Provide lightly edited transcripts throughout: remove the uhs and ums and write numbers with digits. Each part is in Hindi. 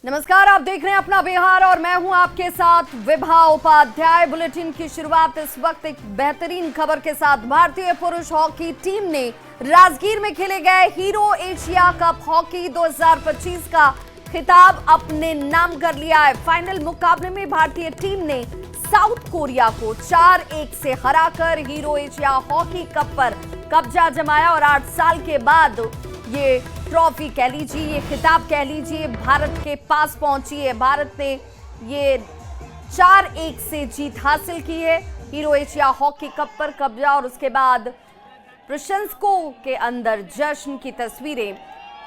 नमस्कार, आप देख रहे हैं अपना बिहार और मैं हूं आपके साथ विभा उपाध्याय। बुलेटिन की शुरुआत इस वक्त एक बेहतरीन खबर के साथ। भारतीय पुरुष हॉकी टीम ने राजगीर में खेले गए हीरो एशिया कप हॉकी 2025 का खिताब अपने नाम कर लिया है। फाइनल मुकाबले में भारतीय टीम ने साउथ कोरिया को 4-1 से हराकर हीरो एशिया हॉकी कप पर कब्जा जमाया और 8 साल के बाद ये ट्रॉफी कह लीजिए, ये खिताब कह लीजिए, भारत के पास पहुंची है। भारत ने ये 4-1 से जीत हासिल की है हीरो एशिया हॉकी कप पर कब्जा। और उसके बाद प्रशंसकों के अंदर जश्न की तस्वीरें।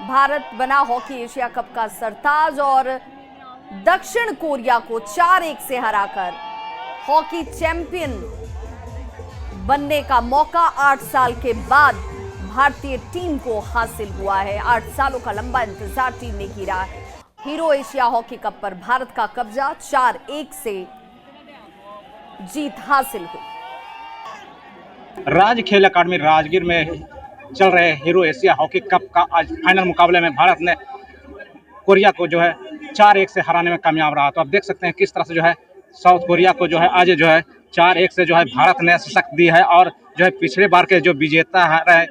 भारत बना हॉकी एशिया कप का सरताज और दक्षिण कोरिया को 4-1 से हराकर हॉकी चैंपियन बनने का मौका 8 साल के बाद भारतीय टीम को हासिल हुआ है। 8 सालों का लंबा इंतजार टीम ने किया है। हीरो एशिया हॉकी कप पर भारत का कब्जा 4-1 से जीत हासिल हुई। राज खेल अकादमी राजगीर में चल रहे हीरो एशिया हॉकी कप का आज फाइनल मुकाबले में भारत ने कोरिया को जो है 4-1 से हराने में कामयाब रहा। तो आप देख सकते हैं किस तरह से जो है साउथ कोरिया को जो है आज जो है 4-1 से जो है भारत ने शिकस्त दी है और जो है पिछले बार के जो विजेता रहे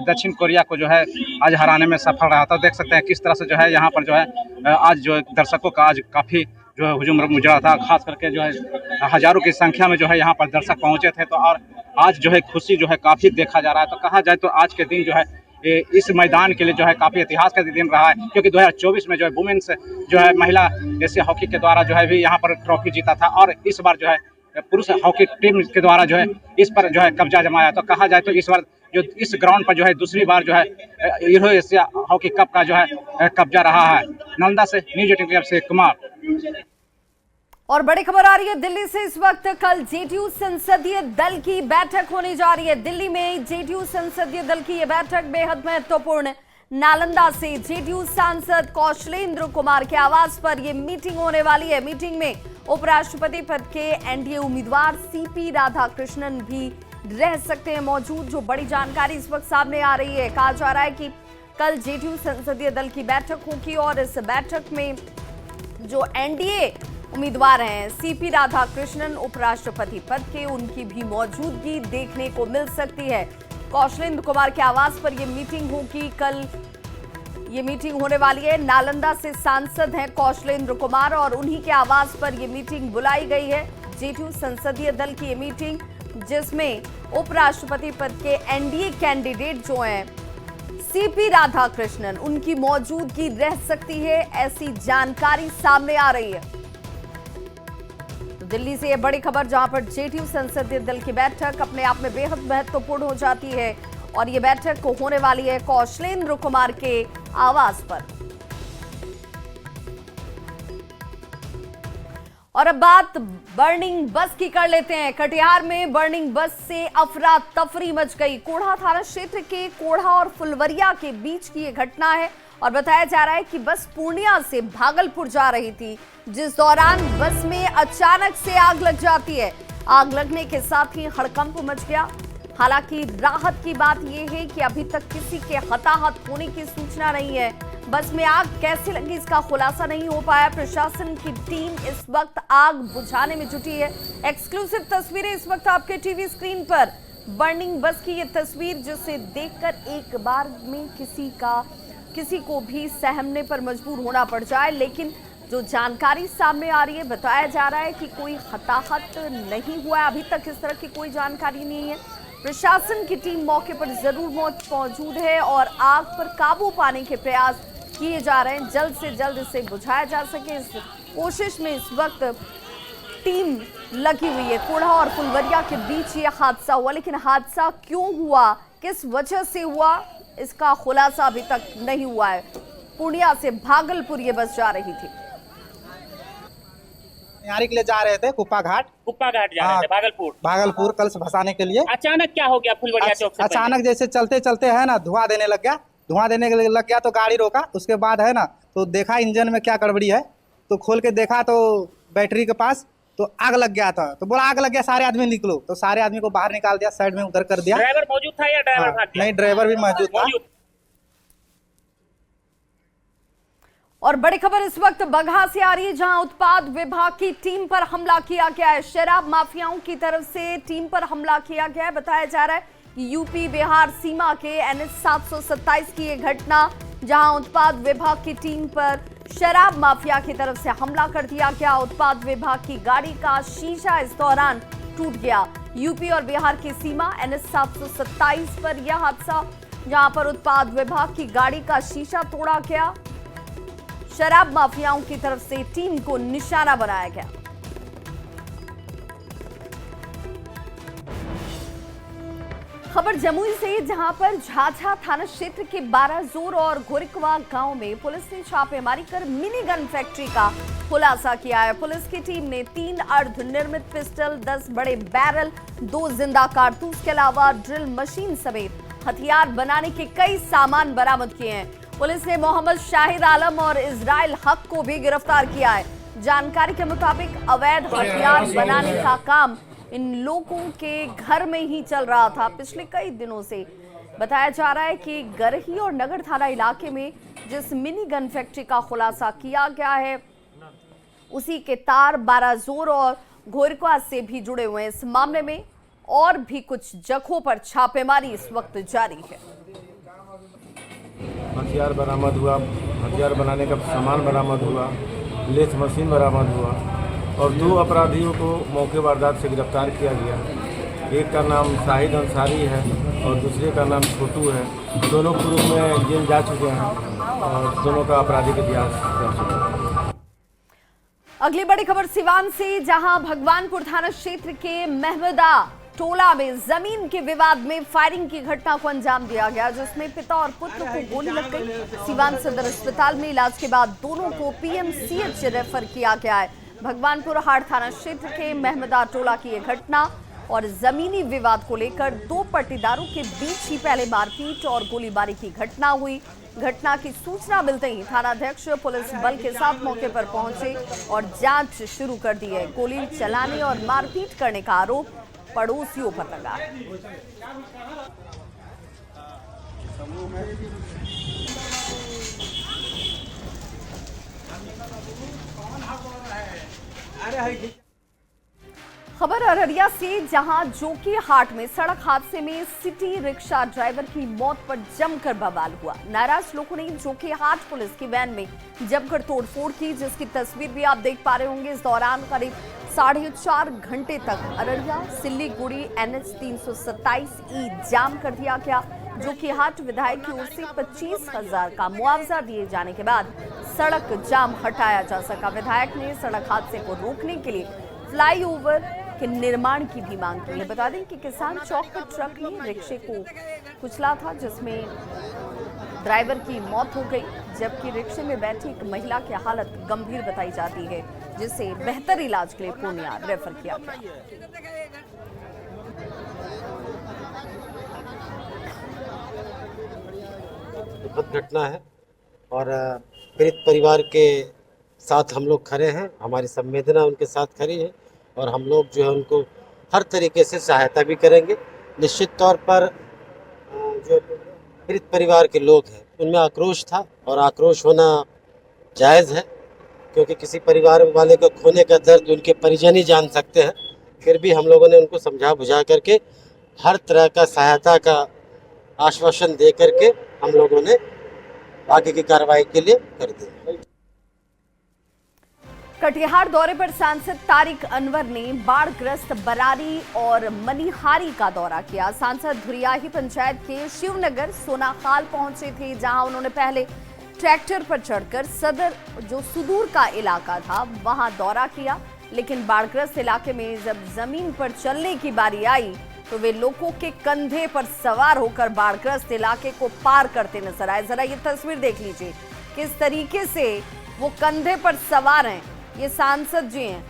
दक्षिण कोरिया को जो है आज हराने में सफल रहा। तो देख सकते हैं किस तरह से जो है यहाँ पर जो है आज जो दर्शकों का आज काफ़ी जो है हुजूम मुजरा था। खास करके जो है हजारों की संख्या में जो है यहाँ पर दर्शक पहुँचे थे। तो और आज जो है खुशी जो है काफ़ी देखा जा रहा है। तो कहा जाए तो आज के दिन जो है इस मैदान के लिए जो है काफ़ी इतिहास का दिन रहा है, क्योंकि 2024 में जो है वुमेन्स जो है महिला एशिया हॉकी के द्वारा जो है भी यहाँ पर ट्रॉफी जीता था और इस बार जो है पुरुष हॉकी टीम के द्वारा जो है इस पर जो है कब्जा जमाया। तो कहा जाए तो इस बार जो इस ग्राउंड पर जो है दूसरी बार जो है हीरो एशिया हॉकी कप का जो है कब्जा रहा है। नालंदा से न्यूज 18 से कुमार। और बड़ी खबर आ रही है दिल्ली से इस वक्त। कल जेडीयू संसदीय दल की बैठक होने जा रही है। दिल्ली में जेडीयू संसदीय दल की यह बैठक बेहद महत्वपूर्ण। नालंदा से जेडीयू सांसद कौशलेंद्र कुमार के आवास पर यह मीटिंग होने वाली है। मीटिंग में उपराष्ट्रपति पद के एनडीए उम्मीदवार सीपी राधाकृष्णन भी रह सकते हैं मौजूद। जो बड़ी जानकारी इस वक्त सामने आ रही है, कहा जा रहा है कि कल जेडीयू संसदीय दल की बैठक होगी और इस बैठक में जो एनडीए उम्मीदवार हैं सीपी राधाकृष्णन उपराष्ट्रपति पद के, उनकी भी मौजूदगी देखने को मिल सकती है। कौशलेंद्र कुमार के आवास पर यह मीटिंग होगी। कल ये मीटिंग होने वाली है। नालंदा से सांसद हैं कौशलेंद्र कुमार और उन्हीं के आवास पर यह मीटिंग बुलाई गई है। जेडीयू संसदीय दल की ये मीटिंग जिसमें उपराष्ट्रपति पद के एनडीए कैंडिडेट जो हैं सीपी राधाकृष्णन, उनकी मौजूदगी रह सकती है, ऐसी जानकारी सामने आ रही है। तो दिल्ली से यह बड़ी खबर, जहां पर जेडीयू संसदीय दल की बैठक अपने आप में बेहद महत्वपूर्ण हो जाती है और ये बैठक को होने वाली है कौशलेंद्र कुमार के आवास पर। और अब बात बर्निंग बस की कर लेते हैं। कटिहार में बर्निंग बस से अफरा तफरी मच गई। कोढ़ा थाना क्षेत्र के कोढ़ा और फुलवरिया के बीच की यह घटना है और बताया जा रहा है कि बस पूर्णिया से भागलपुर जा रही थी, जिस दौरान बस में अचानक से आग लग जाती है। आग लगने के साथ ही हड़कंप मच गया। हालांकि राहत की बात यह है कि अभी तक किसी के हताहत होने की सूचना नहीं है। बस में आग कैसे लगी इसका खुलासा नहीं हो पाया। प्रशासन की टीम इस वक्त आग बुझाने में जुटी है। एक्सक्लूसिव तस्वीरें इस वक्त आपके टीवी स्क्रीन पर। बर्निंग बस की ये तस्वीर जिसे देखकर एक बार में किसी को भी सहमने पर मजबूर होना पड़ जाए। लेकिन जो जानकारी सामने आ रही है, बताया जा रहा है कि कोई हताहत नहीं हुआ है। अभी तक इस तरह की कोई जानकारी नहीं है। प्रशासन की टीम मौके पर जरूर मौजूद है और आग पर काबू पाने के प्रयास किए जा रहे हैं। जल्द से जल्द इसे बुझाया जा सके, इस कोशिश में इस वक्त टीम लगी हुई है। कोढ़ा और फुलवरिया के बीच ये हादसा हुआ, लेकिन हादसा क्यों हुआ, किस वजह से हुआ, इसका खुलासा अभी तक नहीं हुआ है। पूर्णिया से भागलपुर ये बस जा रही थी। तैयारी के लिए जा रहे थे कुप्पा घाट जा रहे थे भागलपुर कल से भसाने के लिए। अचानक क्या हो गया फुलवरिया चौक से? अचानक जैसे चलते चलते है ना धुआं देने लग गया तो गाड़ी रोका। उसके बाद है ना तो देखा इंजन में क्या गड़बड़ी है, तो खोल के देखा तो बैटरी के पास तो आग लग गया था। तो बोला आग लग गया, सारे आदमी निकलो। तो सारे आदमी को बाहर निकाल दिया, साइड में उधर कर दिया। ड्राइवर मौजूद था या ड्राइवर भाग गया? नहीं, ड्राइवर भी मौजूद था। और बड़ी खबर इस वक्त बगहा से आ रही है, जहां उत्पाद विभाग की टीम पर हमला किया गया है। शराब माफियाओं की तरफ से टीम पर हमला किया गया है। बताया जा रहा है कि यूपी बिहार सीमा के NH 727 की ये घटना, जहां उत्पाद विभाग की टीम पर शराब माफिया की तरफ से हमला कर दिया गया। उत्पाद विभाग की गाड़ी का शीशा इस दौरान टूट गया। यूपी और बिहार की सीमा NH 727 पर यह हादसा, जहां पर उत्पाद विभाग की गाड़ी का शीशा तोड़ा गया। शराब माफियाओं की तरफ से टीम को निशाना बनाया गया। खबर जमुई से, जहां पर झाझा थाना क्षेत्र के 12 जोर और घोरिकवा गांव में पुलिस ने छापेमारी कर मिनी गन फैक्ट्री का खुलासा किया है। पुलिस की टीम ने 3 अर्धनिर्मित पिस्टल, 10 बड़े बैरल, 2 जिंदा कारतूस के अलावा ड्रिल मशीन समेत हथियार बनाने के कई सामान बरामद किए हैं। पुलिस ने मोहम्मद शाहिद आलम और इजराइल हक को भी गिरफ्तार किया है। जानकारी के मुताबिक अवैध हथियार बनाने का काम इन लोगों के घर में ही चल रहा था पिछले कई दिनों से। बताया जा रहा है कि गरही और नगर थाना इलाके में जिस मिनी गन फैक्ट्री का खुलासा किया गया है, उसी के तार 12 जोर और घोरिकवा से भी जुड़े हुए हैं। इस मामले में और भी कुछ जगहों पर छापेमारी इस वक्त जारी है। हथियार बरामद हुआ, हथियार बनाने का सामान बरामद हुआ, लेथ मशीन बरामद हुआ और 2 अपराधियों को मौके वारदात से गिरफ्तार किया गया। एक का नाम शाहिद अंसारी है और दूसरे का नाम छोटू है। दोनों पूर्व में जेल जा चुके हैं और दोनों का आपराधिक इतिहास दर्ज है। अगली बड़ी खबर सिवान से, जहां भगवानपुर थाना क्षेत्र के महमदा टोला में जमीन के विवाद में फायरिंग की घटना को अंजाम दिया गया, जिसमें पिता और पुत्र को गोली लग गई। सिवान सदर अस्पताल में इलाज के बाद दोनों को PMCH रेफर किया गया है। भगवानपुर हाट थाना क्षेत्र के महमदा टोला की यह घटना और जमीनी विवाद को लेकर 2 पट्टीदारों के बीच ही पहले मारपीट और गोलीबारी की घटना हुई। घटना की सूचना मिलते ही थानाध्यक्ष पुलिस बल के साथ मौके पर पहुंचे और जांच शुरू कर दी है। गोली चलाने और मारपीट करने का आरोप पड़ोसियों पर लगा है। खबर अररिया से, जहां जोकी हाट में सड़क हादसे में सिटी रिक्शा ड्राइवर की मौत पर जमकर बवाल हुआ। नाराज लोगों ने जोकी हाट पुलिस की वैन में जमकर तोड़फोड़ की, जिसकी तस्वीर भी आप देख पा रहे होंगे। इस दौरान करीब 4.5 घंटे तक अररिया सिल्लीगुड़ी NH 327E जाम कर दिया गया। जोकी हाट विधायक की ओर से 25,000 का मुआवजा दिए जाने के बाद सड़क जाम हटाया जा सका। विधायक ने सड़क हादसे को रोकने के लिए फ्लाईओवर के निर्माण की भी मांग की है। बता दें कि किसान चौक पर ट्रक ने रिक्शे को कुचला था, जिसमें ड्राइवर की मौत हो गई, जबकि रिक्शे में बैठी एक महिला की हालत गंभीर बताई जाती है, जिसे बेहतर इलाज के लिए पूर्णिया रेफर किया गया। दुखद घटना है और पीड़ित परिवार के साथ हम लोग खड़े हैं। हमारी संवेदना उनके साथ खड़ी है और हम लोग जो है उनको हर तरीके से सहायता भी करेंगे। निश्चित तौर पर जो पीड़ित परिवार के लोग हैं उनमें आक्रोश था और आक्रोश होना जायज़ है, क्योंकि किसी परिवार वाले को खोने का दर्द उनके परिजन ही जान सकते हैं। फिर भी हम लोगों ने उनको समझा बुझा करके हर तरह का सहायता का आश्वासन दे करके हम लोगों ने आगे की कार्रवाई के लिए कर दी। कटिहार दौरे पर सांसद तारिक अनवर ने बाढ़ग्रस्त बरारी और मनिहारी का दौरा किया। सांसद धुरियाही पंचायत के शिवनगर सोनाखाल पहुंचे थे, जहां उन्होंने पहले ट्रैक्टर पर चढ़कर सदर जो सुदूर का इलाका था वहां दौरा किया, लेकिन बाढ़ग्रस्त इलाके में जब जमीन पर चलने की बारी आई तो वे लोगों के कंधे पर सवार होकर बाढ़ग्रस्त इलाके को पार करते नजर आए। जरा ये तस्वीर देख लीजिए, किस तरीके से वो कंधे पर सवार हैं। ये सांसद जी हैं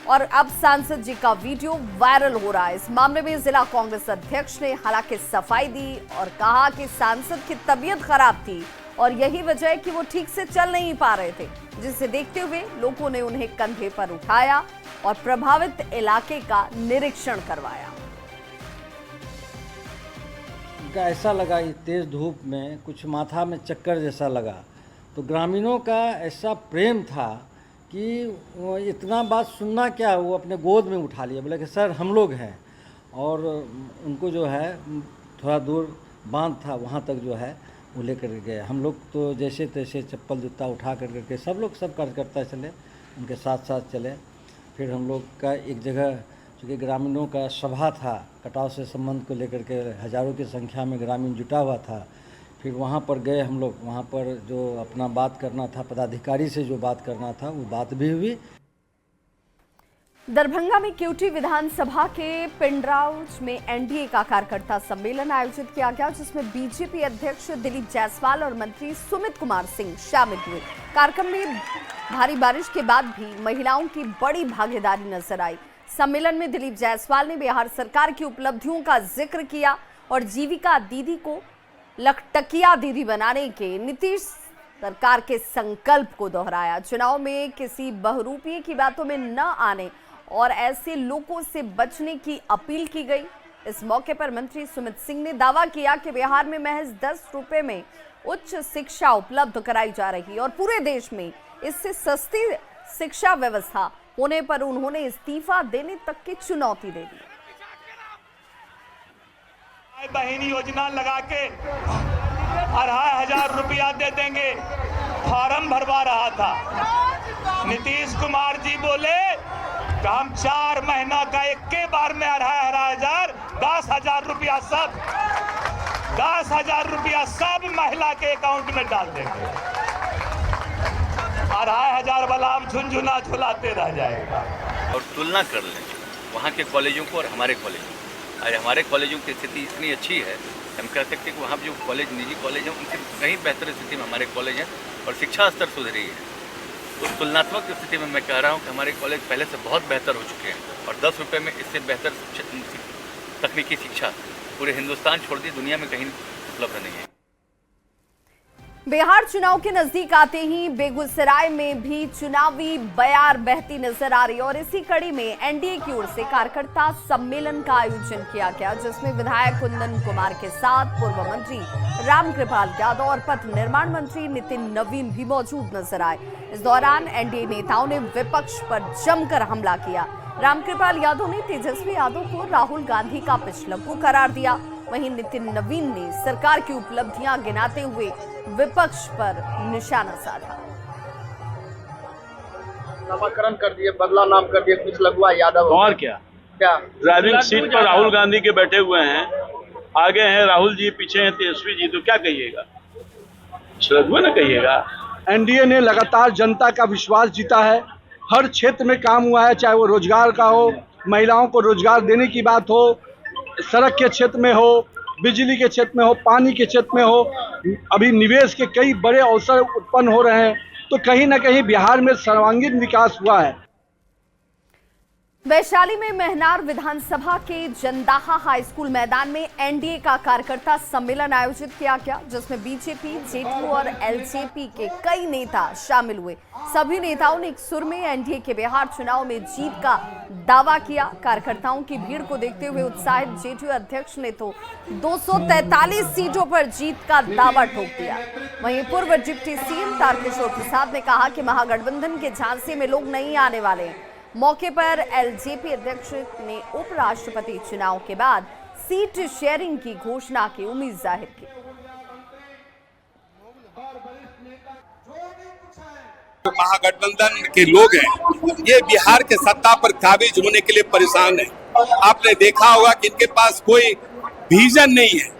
और अब सांसद जी का वीडियो वायरल हो रहा है। इस मामले में जिला कांग्रेस अध्यक्ष ने हालांकि सफाई दी और कहा कि सांसद की तबीयत खराब थी और यही वजह है कि वो ठीक से चल नहीं पा रहे थे, जिसे देखते हुए लोगों ने उन्हें कंधे पर उठाया और प्रभावित इलाके का निरीक्षण करवाया। ऐसा लगा, तेज धूप में कुछ माथा में चक्कर जैसा लगा, तो ग्रामीणों का ऐसा प्रेम था कि वो इतना बात सुनना क्या, वो अपने गोद में उठा लिया, बोले कि सर हम लोग हैं। और उनको जो है थोड़ा दूर बांध था, वहाँ तक जो है वो लेकर गए। हम लोग तो जैसे तैसे चप्पल जूता उठा करके सब लोग सब कार्यकर्ता चले, उनके साथ साथ चले। फिर हम लोग का एक जगह, चूँकि ग्रामीणों का सभा था, कटाव से संबंध को लेकर के हज़ारों की संख्या में ग्रामीण जुटा हुआ था। फिर वहाँ पर गए हम लोग, वहाँ पर जो अपना बात करना था, पदाधिकारी से जो बात करना था वो बात भी हुई। दरभंगा में क्यूटी विधानसभा के पिंडराउज में एनडीए का कार्यकर्ता सम्मेलन आयोजित किया गया, जिसमें बीजेपी अध्यक्ष दिलीप जायसवाल और मंत्री सुमित कुमार सिंह शामिल हुए। कार्यक्रम में भारी बारिश के बाद भी महिलाओं की बड़ी भागीदारी नजर आई। सम्मेलन में दिलीप जायसवाल ने बिहार सरकार की उपलब्धियों का जिक्र किया और जीविका दीदी को लखटकिया दीदी बनाने के नीतीश सरकार के संकल्प को दोहराया। चुनाव में किसी बहुरूपीय की बातों में न आने और ऐसे लोगों से बचने की अपील की गई। इस मौके पर मंत्री सुमित सिंह ने दावा किया कि बिहार में महज 10 रुपए में उच्च शिक्षा उपलब्ध कराई जा रही और पूरे देश में इससे सस्ती शिक्षा व्यवस्था होने पर उन्होंने इस्तीफा देने तक की चुनौती दे दी। बहन योजना लगा के 2,500 रुपया दे देंगे, फॉर्म भरवा रहा था। नीतीश कुमार जी बोले कि हम 4 महीना का एक के बार में 2,500, 10,000 रुपया सब 10,000 रुपया सब महिला के अकाउंट में डाल देंगे। 2,500 वाला हम झुनझुना झुलाते रह जाएगा। और तुलना कर लें वहाँ के कॉलेजों को और हमारे कॉलेजों को। आज हमारे कॉलेजों की स्थिति इतनी अच्छी है, हम कह सकते हैं कि वहाँ जो कॉलेज निजी कॉलेज हैं उनसे कहीं बेहतर स्थिति में हमारे कॉलेज हैं और शिक्षा स्तर सुधरी है। तो तुलनात्मक स्थिति में मैं कह रहा हूँ कि हमारे कॉलेज पहले से बहुत बेहतर हो चुके हैं और 10 रुपये में इससे बेहतर तकनीकी शिक्षा पूरे हिंदुस्तान छोड़ दी दुनिया में कहीं उपलब्ध नहीं है। बिहार चुनाव के नजदीक आते ही बेगूसराय में भी चुनावी बयार बहती नजर आ रही और इसी कड़ी में एनडीए की ओर से कार्यकर्ता सम्मेलन का आयोजन किया गया, जिसमें विधायक कुंदन कुमार के साथ पूर्व मंत्री रामकृपाल यादव और पथ निर्माण मंत्री नितिन नवीन भी मौजूद नजर आए। इस दौरान एनडीए नेताओं ने विपक्ष पर जमकर हमला किया। रामकृपाल यादव ने तेजस्वी यादव को राहुल गांधी का पिछलग्गू करार दिया। वहीं नितिन नवीन ने सरकार की उपलब्धियां गिनाते हुए विपक्ष पर निशाना साधा। नामाकरण कर दिए, बदला नाम कर दिए, पिछलग्गू यादव। और क्या ड्राइविंग सीट पर राहुल गांधी के बैठे हुए हैं, आगे हैं राहुल जी, पीछे हैं तेजस्वी जी, तो क्या कहिएगा? पिछलग्गू ना कहिएगा। एनडीए ने लगातार जनता का विश्वास जीता है, हर क्षेत्र में काम हुआ है, चाहे वो रोजगार का हो, महिलाओं को रोजगार देने की बात हो, सड़क के क्षेत्र में हो, बिजली के क्षेत्र में हो, पानी के क्षेत्र में हो, अभी निवेश के कई बड़े अवसर उत्पन्न हो रहे हैं। तो कहीं ना कहीं बिहार में सर्वांगीण विकास हुआ है। वैशाली में महनार विधानसभा के जंदाहा हाई स्कूल मैदान में एनडीए का कार्यकर्ता सम्मेलन आयोजित किया गया, जिसमें बीजेपी, जेडीयू और एलजेपी के कई नेता शामिल हुए। सभी नेताओं ने एक सुर में एनडीए के बिहार चुनाव में जीत का दावा किया। कार्यकर्ताओं की भीड़ को देखते हुए उत्साहित जेडीयू अध्यक्ष ने तो 243 सीटों पर जीत का दावा ठोक दिया। वहीं पूर्व डिप्टी सीएम तारकिशोर प्रसाद ने कहा कि महागठबंधन के झांसे में लोग नहीं आने वाले हैं। मौके पर एलजेपी अध्यक्ष ने उपराष्ट्रपति चुनाव के बाद सीट शेयरिंग की घोषणा की उम्मीद जाहिर की। महागठबंधन के लोग हैं, ये बिहार के सत्ता पर काबिज होने के लिए परेशान हैं। आपने देखा होगा कि इनके पास कोई विजन नहीं है,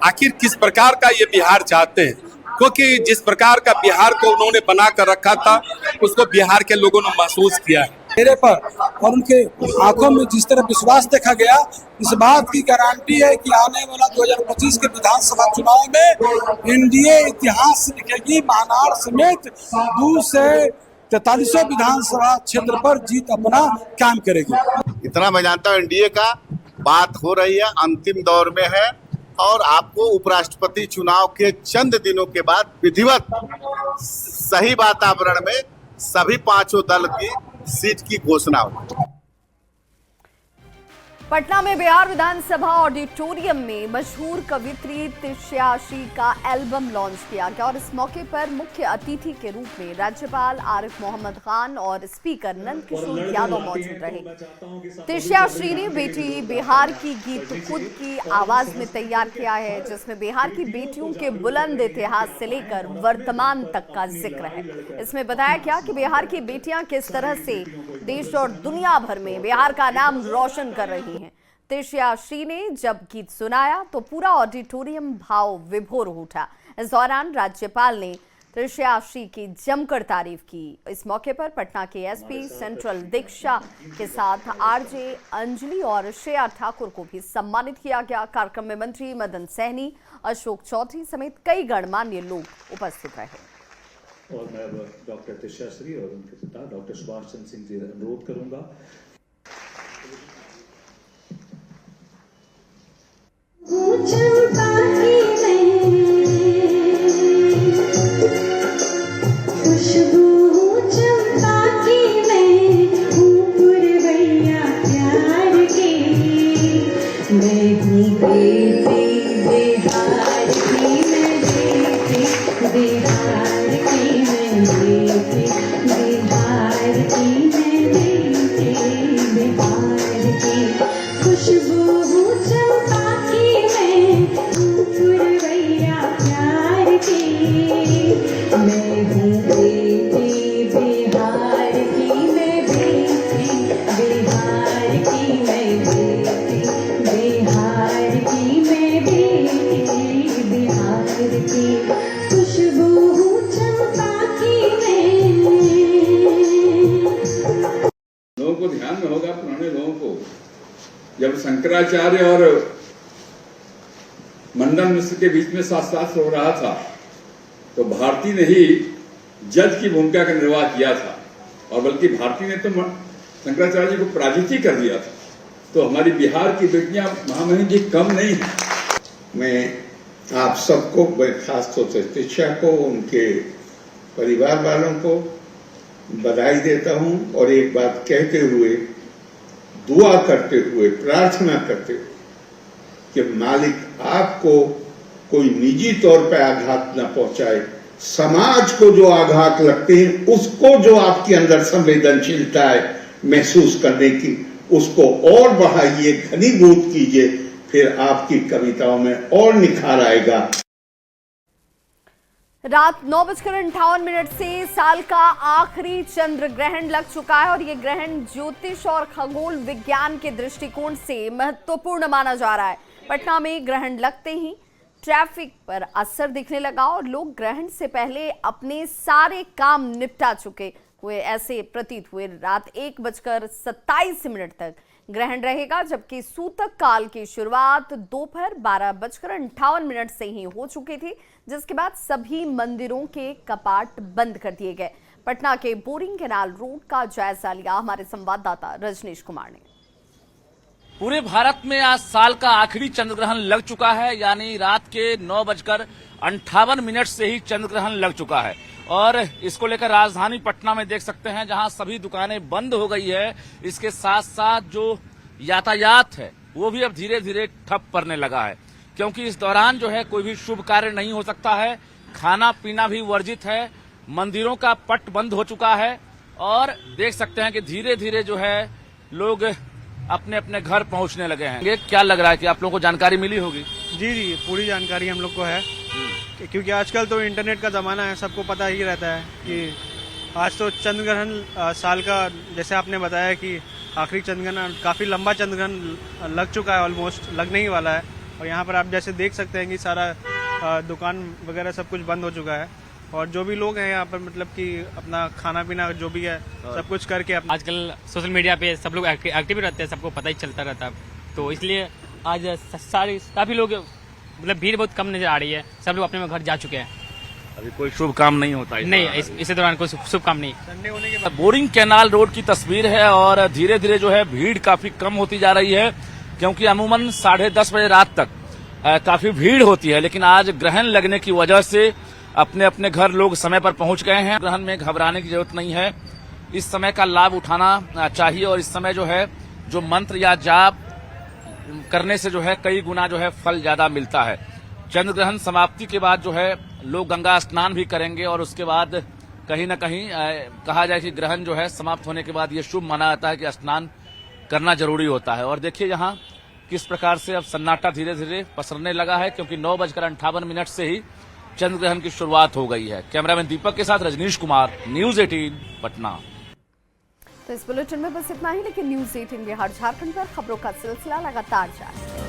आखिर किस प्रकार का ये बिहार चाहते हैं, क्योंकि जिस प्रकार का बिहार को उन्होंने बना कर रखा था उसको बिहार के लोगों ने महसूस किया है। चेहरे पर और उनके आंखों में जिस तरह विश्वास देखा गया, इस बात की गारंटी है कि आने वाला 2025 के विधानसभा चुनाव में एनडीए इतिहास लिखेगी। महनार समेत 2 से 43 विधानसभा क्षेत्र पर जीत अपना काम करेगी। इतना मैं जानता हूँ एनडीए का बात हो रही है, अंतिम दौर में है और आपको उपराष्ट्रपति चुनाव के चंद दिनों के बाद विधिवत सही वातावरण में सभी 5 दल की सीट की घोषणा हुई। पटना में बिहार विधानसभा ऑडिटोरियम में मशहूर कवियत्री तिरश्याशी का एल्बम लॉन्च किया गया और इस मौके पर मुख्य अतिथि के रूप में राज्यपाल आरिफ मोहम्मद खान और स्पीकर नंद किशोर यादव मौजूद रहे। तिरश्याशी ने बेटी बिहार की गीत खुद की आवाज में तैयार किया है, जिसमें बिहार की बेटियों के बुलंद इतिहास से लेकर वर्तमान तक का जिक्र है। इसमें बताया गया कि बिहार की बेटियां किस तरह से देश और दुनिया भर में बिहार का नाम रोशन कर रही हैं। तिरश्याशी ने जब गीत सुनाया तो पूरा ऑडिटोरियम भाव विभोर उठा। इस दौरान राज्यपाल ने तिरश्याशी की जमकर तारीफ की। इस मौके पर पटना के एसपी सेंट्रल दीक्षा के साथ आरजे अंजलि और श्रेया ठाकुर को भी सम्मानित किया गया। कार्यक्रम में मंत्री मदन सहनी, अशोक चौधरी समेत कई गणमान्य लोग उपस्थित रहे। और मैं डॉक्टर तिरश्याशी और उनके पिता डॉक्टर सुभाष चंद्र सिंह जी अनुरोध करूंगा। लोगों को ध्यान में होगा, पुराने लोगों को, जब शंकराचार्य और मंडन मिश्र के बीच में शास्त्रार्थ हो रहा था तो भारती ने ही जज की भूमिका का निर्वाह किया था और बल्कि भारती ने तो शंकराचार्य जी को पराजित ही कर दिया था। तो हमारी बिहार की बेटियां महामहिम जी कम नहीं है। मैं आप सबको, खास तौर से तिरश्या को, उनके परिवार वालों को बधाई देता हूं और एक बात कहते हुए, दुआ करते हुए, प्रार्थना करते हुए कि मालिक आपको कोई निजी तौर पर आघात न पहुंचाए, समाज को जो आघात लगते हैं उसको जो आपके अंदर संवेदनशीलता है महसूस करने की, उसको और बढ़ाइए, घनीभूत कीजिए, फिर आपकी कविताओं में और निखार आएगा। रात 9:58 से साल का आखिरी चंद्र ग्रहण लग चुका है और ये ग्रहण ज्योतिष और खगोल विज्ञान के दृष्टिकोण से महत्वपूर्ण माना जा रहा है। पटना में ग्रहण लगते ही ट्रैफिक पर असर दिखने लगा और लोग ग्रहण से पहले अपने सारे काम निपटा चुके हुए ऐसे प्रतीत हुए। रात 1:27 तक ग्रहण रहेगा, जबकि सूतक काल की शुरुआत दोपहर 12:58 से ही हो चुकी थी, जिसके बाद सभी मंदिरों के कपाट बंद कर दिए गए। पटना के बोरिंग कैनाल रोड का जायजा लिया हमारे संवाददाता रजनीश कुमार ने। पूरे भारत में आज साल का आखिरी चंद्र ग्रहण लग चुका है, यानी रात के 9:58 से ही चंद्र ग्रहण लग चुका है और इसको लेकर राजधानी पटना में देख सकते हैं जहां सभी दुकानें बंद हो गई है। इसके साथ साथ जो यातायात है वो भी अब धीरे धीरे ठप पड़ने लगा है, क्योंकि इस दौरान जो है कोई भी शुभ कार्य नहीं हो सकता है, खाना पीना भी वर्जित है, मंदिरों का पट बंद हो चुका है और देख सकते हैं कि धीरे धीरे जो है लोग अपने अपने घर पहुंचने लगे हैं। ये क्या लग रहा है कि आप लोगों को जानकारी मिली होगी? जी, पूरी जानकारी हम लोग को है, क्योंकि आजकल तो इंटरनेट का ज़माना है, सबको पता ही रहता है कि आज तो चंद्र ग्रहण साल का, जैसे आपने बताया कि आखिरी चंद्र ग्रहण, काफ़ी लंबा चंद्र ग्रहण लग चुका है, ऑलमोस्ट लगने ही वाला है। और यहाँ पर आप जैसे देख सकते हैं कि सारा दुकान वगैरह सब कुछ बंद हो चुका है और जो भी लोग हैं यहाँ पर मतलब कि अपना खाना पीना जो भी है सब कुछ करके आजकल सोशल मीडिया पे सब लोग एक्टिव रहते हैं, सबको पता ही चलता रहता है, तो इसलिए आज सारे काफ़ी लोग मतलब भीड़ बहुत कम नजर आ रही है, सब लोग अपने घर जा चुके हैं। अभी कोई शुभ काम नहीं होता है? नहीं, इस दौरान कोई शुभ काम नहीं। संडे होने के बाद बोरिंग कैनाल रोड की तस्वीर है और धीरे धीरे जो है भीड़ काफी कम होती जा रही है, क्योंकि अमूमन 10:30 बजे रात तक काफी भीड़ होती है, लेकिन आज ग्रहण लगने की वजह से अपने अपने घर लोग समय पर पहुंच गए हैं। ग्रहण में घबराने की जरूरत नहीं है, इस समय का लाभ उठाना चाहिए और इस समय जो है जो मंत्र या जाप करने से जो है कई गुना जो है फल ज्यादा मिलता है। चंद्र ग्रहण समाप्ति के बाद जो है लोग गंगा स्नान भी करेंगे और उसके बाद कहीं न कहीं कहा जाए कि ग्रहण जो है समाप्त होने के बाद ये शुभ माना जाता है कि स्नान करना जरूरी होता है। और देखिए यहाँ किस प्रकार से अब सन्नाटा धीरे धीरे पसरने लगा है, क्योंकि 9:58 से ही चंद्र ग्रहण की शुरुआत हो गई है। कैमरामैन दीपक के साथ रजनीश कुमार, न्यूज 18 पटना। तो इस बुलेटिन में बस इतना ही, लेकिन न्यूज 18 बिहार झारखंड पर खबरों का सिलसिला लगातार जारी।